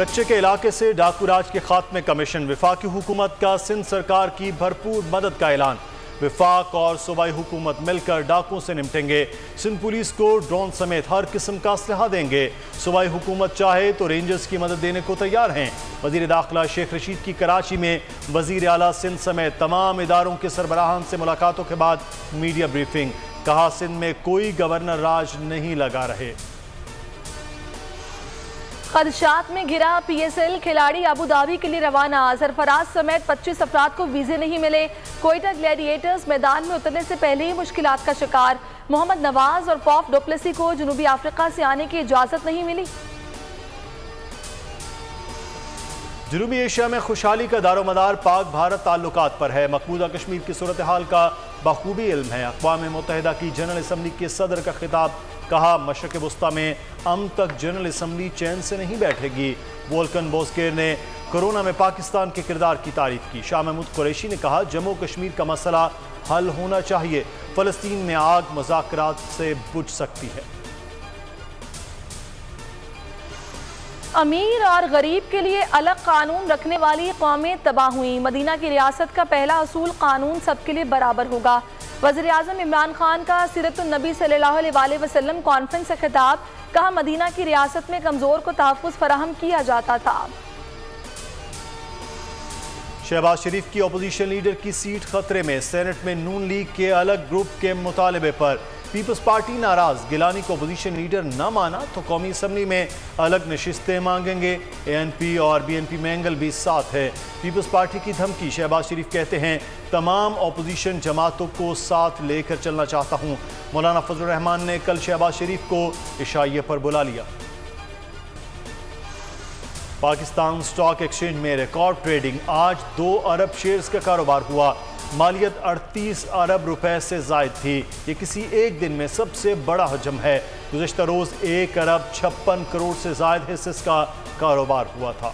कच्चे के इलाके से डाकू राज के खात्मे का मिशन, वफाकी हुकूमत का सिंध सरकार की भरपूर मदद का ऐलान। वफाक और सूबाई हुकूमत मिलकर डाकुओं से निपटेंगे। सिंध पुलिस को ड्रोन समेत हर किस्म का असलहा देंगे। सूबाई हुकूमत चाहे तो रेंजर्स की मदद देने को तैयार हैं। वजीर दाखिला शेख रशीद की कराची में वजीर आला सिंध समेत तमाम इदारों के सरबराहान से मुलाकातों के बाद मीडिया ब्रीफिंग। कहा, सिंध में कोई गवर्नर राज नहीं लगा रहे। खदशात में घिरा PSL खिलाड़ी अबू धाबी के लिए रवाना। सरफराज समेत 25 अफराद को वीजे नहीं मिले। कोयटा ग्लैडिएटर्स मैदान में उतरने से पहले ही मुश्किलात का शिकार। मोहम्मद नवाज और फॉफ डुप्लेसी को जनूबी अफ्रीका से आने की इजाजत नहीं मिली। जनूबी एशिया में खुशहाली का दारोमदार पाक भारत ताल्लुकात पर है। मकबूजा कश्मीर की सूरत हाल का बखूबी इल्म है। अक़वाम मुत्तहिदा की जनरल असम्बली के सदर का खिताब। कहा, मशरक़ वस्ता में अमन तक जनरल असम्बली चैन से नहीं बैठेगी। वोल्कन बोस्केर ने कोरोना में पाकिस्तान के किरदार की तारीफ की। शाह महमूद कुरैशी ने कहा, जम्मू कश्मीर का मसला हल होना चाहिए। फ़लस्तीन में आग मुज़ाकरात से बुझ सकती है। अमीर और गरीब के लिए अलग कानून रखने वाली कौमें तबाह हुई। मदीना की रियासत का पहला असूल कानून सबके लिए बराबर होगा। वज़ीर-ए-आज़म इमरान खान का सीरतुन्नबी सल्लल्लाहु अलैहि वसल्लम कॉन्फ्रेंस से खिताब। कहा, मदीना की रियासत में कमज़ोर को तहफ़्फ़ुज़ फराहम किया जाता था। शहबाज शरीफ की अपोजिशन लीडर की सीट खतरे में। सेनेट में नून लीग के अलग ग्रुप के मुतालबे पर पीपल्स पार्टी नाराज। गिलानी को अपोजिशन लीडर न माना तो कौमी असम्बली में अलग नशिस्तें मांगेंगे। ANP और BNP मैंगल भी साथ है। पीपल्स पार्टी की धमकी। शहबाज शरीफ कहते हैं, तमाम अपोजिशन जमातों को साथ लेकर चलना चाहता हूँ। मौलाना फजल रहमान ने कल शहबाज शरीफ को इशाइये पर बुला लिया। पाकिस्तान स्टॉक एक्सचेंज में रिकॉर्ड ट्रेडिंग। आज 2 अरब शेयर्स का कारोबार हुआ। मालियत 38 अरब रुपए से जायद थी। ये किसी एक दिन में सबसे बड़ा हजम है। गुज़श्ता रोज़ 1 अरब 56 करोड़ से जायद हिस्से का कारोबार हुआ था।